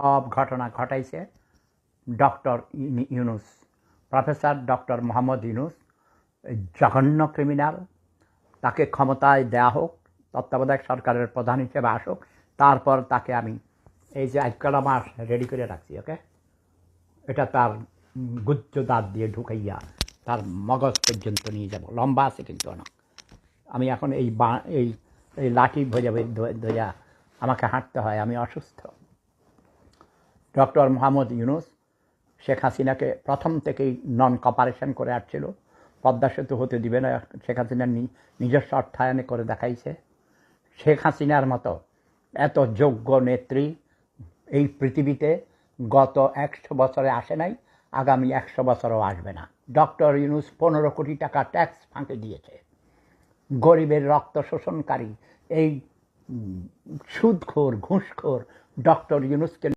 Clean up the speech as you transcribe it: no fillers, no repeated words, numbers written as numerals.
সব ঘটনা ঘটাইছে doctor Yunus, professor doctor Mohammad Yunus. জঘন্য ক্রিমিনাল। তাকে ক্ষমতায় দেয়া হোক, তত্ত্বাবধায়ক সরকারের প্রধান হিসেবে আসুক, তারপর তাকে আমি এই যে আজকাল মাস রেডি করে রাখছি, ওকে? এটা তার গুজ্জ দাঁত দিয়ে ঢুকাইয়া তার মগজ পর্যন্ত নিয়ে যাব। লম্বা আছে কিন্তু অনেক। আমি এখন এই এই লাঠি ধইয়া আমাকে হাঁটতে হয়, আমি অসুস্থ। ডক্টর মোহাম্মদ ইউনুস শেখ হাসিনাকে প্রথম থেকেই নন কপারেশন করে আসছিল। পদ্মা সেতু হতে দিবে না, শেখ হাসিনার নিজস্ব অর্থায়নে করে দেখাইছে। শেখ হাসিনার মতো এত যোগ্য নেত্রী এই পৃথিবীতে গত 100 বছরে আসে নাই, আগামী 100 বছরও আসবে না। ডক্টর ইউনুস 15 কোটি টাকা ট্যাক্স ফাঁকে দিয়েছে। গরিবের রক্ত শোষণকারী এই সুদখোর ঘুষখোর ডক্টর ইউনুসকে